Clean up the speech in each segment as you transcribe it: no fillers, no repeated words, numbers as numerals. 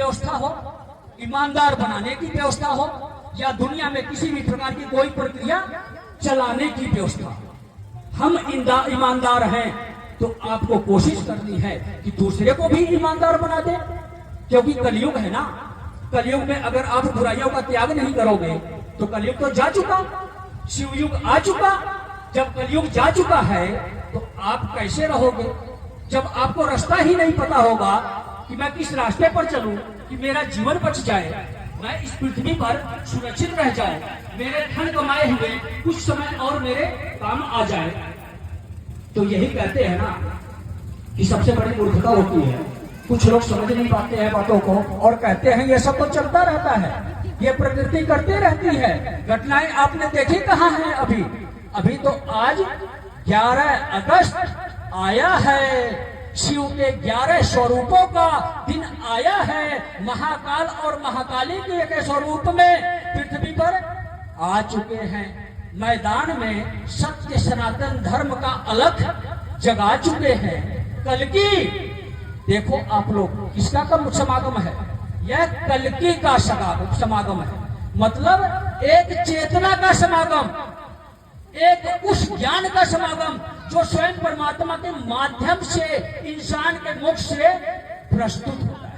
व्यवस्था हो, ईमानदार बनाने की व्यवस्था हो, या दुनिया में किसी भी प्रकार की कोई प्रक्रिया चलाने की व्यवस्था। हम ईमानदार हैं तो आपको कोशिश करनी है कि दूसरे को भी ईमानदार बना दे, क्योंकि कलयुग है ना। कलयुग में अगर आप बुराइयों का त्याग नहीं करोगे तो कलयुग तो जा चुका, शिवयुग आ चुका। जब कलयुग जा चुका है तो आप कैसे रहोगे? जब आपको रास्ता ही नहीं पता होगा कि मैं किस रास्ते पर चलूं कि मेरा जीवन बच जाए, मैं इस पृथ्वी पर सुरक्षित रह जाए, मेरे धन कमाए हुए कुछ समय और मेरे काम आ जाए। तो यही कहते हैं ना कि सबसे बड़ी मूर्खता होती है। कुछ लोग समझ नहीं पाते हैं बातों को और कहते हैं ये सब तो चलता रहता है, ये प्रकृति करती रहती है। घटनाएं आपने देखी कहाँ हैं? अभी तो आज 11 अगस्त आया है, शिव के 11 स्वरूपों का दिन आया है। महाकाल और महाकाली के एक स्वरूप में पृथ्वी पर आ चुके हैं। मैदान में सत्य सनातन धर्म का अलख जगा चुके हैं। कल्कि देखो आप लोग, किसका कम समागम है? यह कल्कि का समागम है। मतलब एक चेतना का समागम, एक उस ज्ञान का समागम जो स्वयं परमात्मा के माध्यम से इंसान के मुख से प्रस्तुत होता है।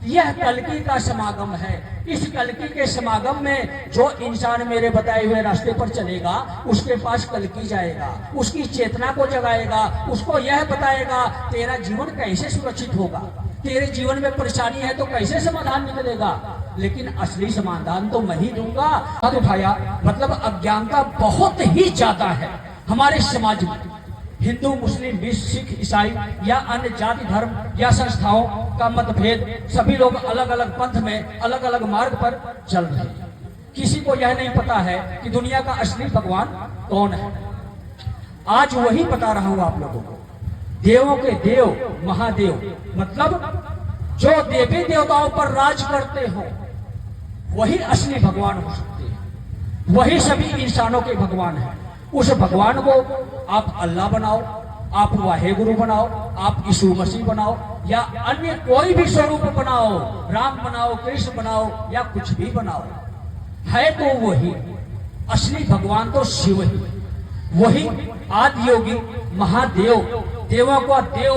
यह कल्कि का समागम है। इस कल्कि के समागम में जो इंसान मेरे बताए हुए रास्ते पर चलेगा, उसके पास कल्कि जाएगा, उसकी चेतना को जगाएगा, उसको यह बताएगा तेरा जीवन कैसे सुरक्षित होगा, तेरे जीवन में परेशानी है तो कैसे समाधान निकलेगा। लेकिन असली समाधान तो मैं ही दूंगा। हाथ उठाया, मतलब अज्ञानता बहुत ही ज्यादा है हमारे समाज में। हिंदू, मुस्लिम, सिख, ईसाई या अन्य जाति धर्म या संस्थाओं का मतभेद, सभी लोग अलग अलग पंथ में अलग अलग मार्ग पर चल रहे हैं। किसी को यह नहीं पता है कि दुनिया का असली भगवान कौन है। आज वही बता रहा हूं आप लोगों को। देवों के देव महादेव, मतलब जो देवी देवताओं पर राज करते हो वही असली भगवान हो सकते हैं, वही सभी इंसानों के भगवान हैं। उस भगवान को आप अल्लाह बनाओ, आप वाहेगुरु बनाओ, आप यीशु मसीह बनाओ या अन्य कोई भी स्वरूप बनाओ, राम बनाओ, कृष्ण बनाओ या कुछ भी बनाओ, है तो वही असली भगवान तो शिव ही, वही आदि योगी महादेव, देवों का देव,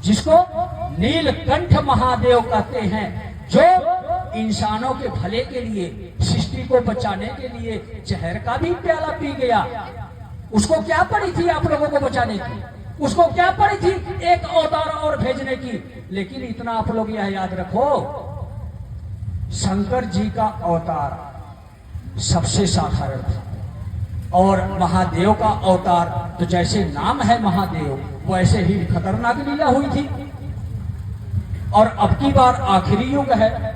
जिसको नीलकंठ महादेव कहते हैं, जो इंसानों के भले के लिए, सृष्टि को बचाने के लिए जहर का भी प्याला पी गया। उसको क्या पड़ी थी आप लोगों को बचाने की? उसको क्या पड़ी थी एक अवतार और भेजने की? लेकिन इतना आप लोग यह याद रखो, शंकर जी का अवतार सबसे साधारण था और महादेव का अवतार तो जैसे नाम है महादेव वैसे ही खतरनाक लीला हुई थी। और अब की बार आखिरी युग है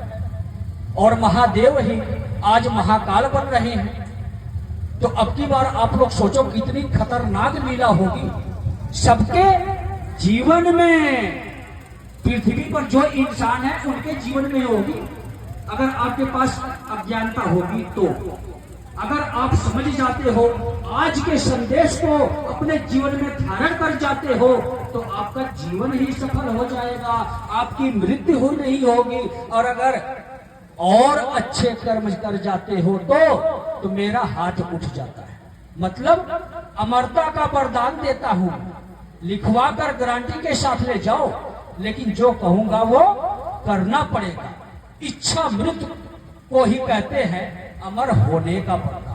और महादेव ही आज महाकाल बन रहे हैं। तो अब की बार आप लोग सोचो कितनी खतरनाक लीला होगी सबके जीवन में, पृथ्वी पर जो इंसान है उनके जीवन में होगी। अगर आपके पास अज्ञानता होगी तो, अगर आप समझ जाते हो, आज के संदेश को अपने जीवन में धारण कर जाते हो तो आपका जीवन ही सफल हो जाएगा, आपकी मृत्यु नहीं होगी। और अगर और अच्छे कर्म कर जाते हो तो मेरा हाथ उठ जाता है, मतलब अमरता का वरदान देता हूं, लिखवा कर गारंटी के साथ ले जाओ, लेकिन जो कहूंगा वो करना पड़ेगा। इच्छा मृत्यु को ही कहते हैं अमर होने का वरदान।